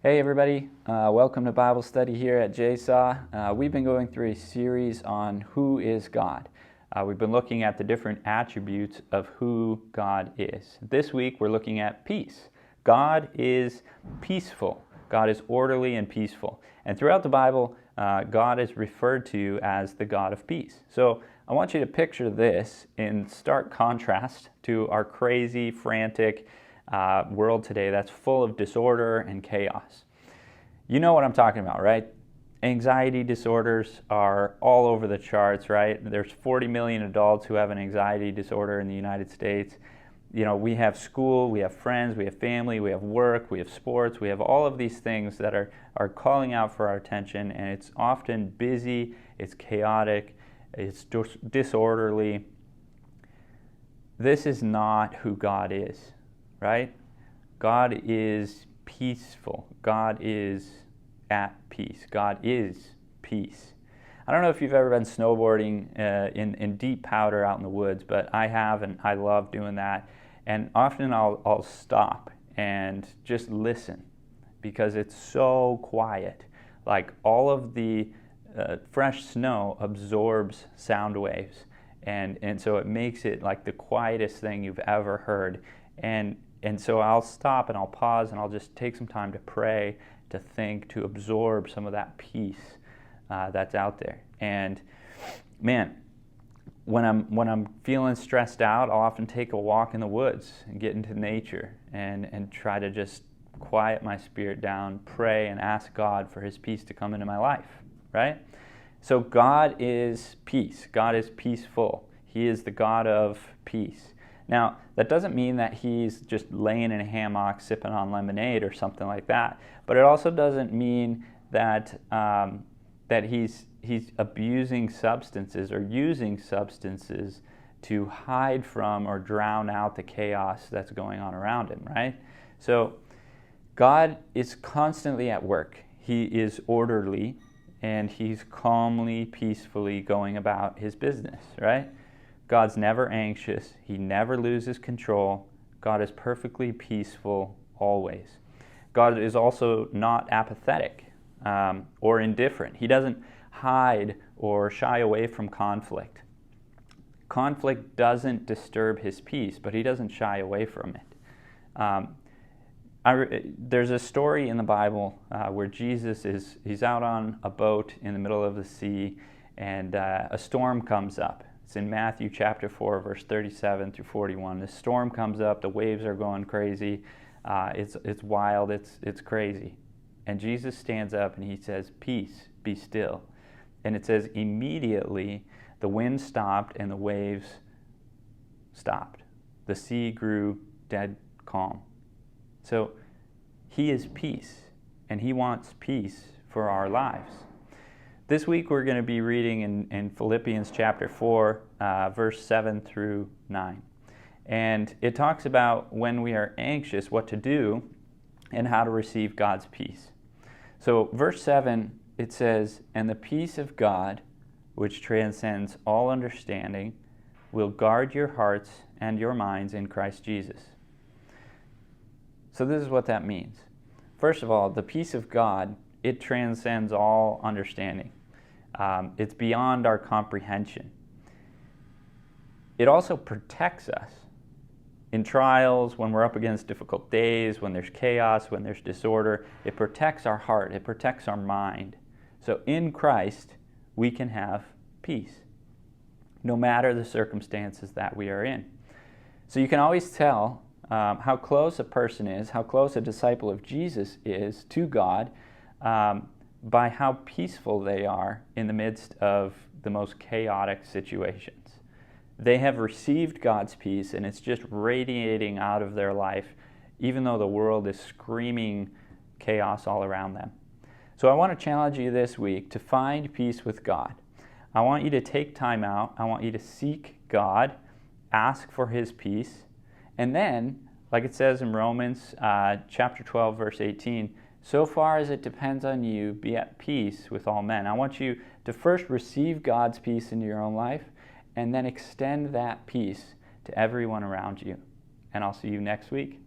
Hey everybody, welcome to Bible study here at JSAW. We've been going through a series on who is God. We've been looking at the different attributes of who God is. This week we're looking at peace. God is peaceful. God is orderly and peaceful. And throughout the Bible, God is referred to as the God of peace. So I want you to picture this in stark contrast to our crazy, frantic, world today that's full of disorder and chaos. You know what I'm talking about, right? Anxiety disorders are all over the charts, right? There's 40 million adults who have an anxiety disorder in the United States. You know, we have school, we have friends, we have family, we have work, we have sports, we have all of these things that are calling out for our attention, and it's often busy, it's chaotic, it's disorderly. This is not who God is. Right? God is peaceful. God is at peace. God is peace. I don't know if you've ever been snowboarding in deep powder out in the woods, but I have, and I love doing that. And often I'll stop and just listen because it's so quiet. Like all of the fresh snow absorbs sound waves, and so it makes it like the quietest thing you've ever heard. And so I'll stop and I'll pause and I'll just take some time to pray, to think, to absorb some of that peace that's out there. And man, when I'm feeling stressed out, I'll often take a walk in the woods and get into nature and try to just quiet my spirit down, pray and ask God for His peace to come into my life, right? So God is peace. God is peaceful. He is the God of peace. Now, that doesn't mean that He's just laying in a hammock sipping on lemonade or something like that. But it also doesn't mean that that He's abusing substances or using substances to hide from or drown out the chaos that's going on around Him, right? So God is constantly at work. He is orderly and He's calmly, peacefully going about His business, right? God's never anxious. He never loses control. God is perfectly peaceful always. God is also not apathetic or indifferent. He doesn't hide or shy away from conflict. Conflict doesn't disturb His peace, but He doesn't shy away from it. There's a story in the Bible where Jesus he's out on a boat in the middle of the sea, and a storm comes up. It's in Matthew chapter 4, verse 37 through 41. The storm comes up, the waves are going crazy, it's wild, it's crazy. And Jesus stands up and He says, "Peace, be still." And it says immediately the wind stopped and the waves stopped. The sea grew dead calm. So He is peace, and He wants peace for our lives. This week we're going to be reading in Philippians chapter 4, verse 7 through 9. And it talks about when we are anxious, what to do and how to receive God's peace. So verse 7, it says, "And the peace of God, which transcends all understanding, will guard your hearts and your minds in Christ Jesus." So this is what that means. First of all, the peace of God, it transcends all understanding. It's beyond our comprehension. It also protects us in trials, when we're up against difficult days, when there's chaos, when there's disorder. It protects our heart. It protects our mind. So in Christ, we can have peace, no matter the circumstances that we are in. So you can always tell how close a person is, how close a disciple of Jesus is to God, by how peaceful they are in the midst of the most chaotic situations. They have received God's peace, and it's just radiating out of their life, even though the world is screaming chaos all around them. So I want to challenge you this week to find peace with God. I want you to take time out. I want you to seek God, ask for His peace, and then, like it says in Romans chapter 12, verse 18, "So far as it depends on you, be at peace with all men." I want you to first receive God's peace into your own life and then extend that peace to everyone around you. And I'll see you next week.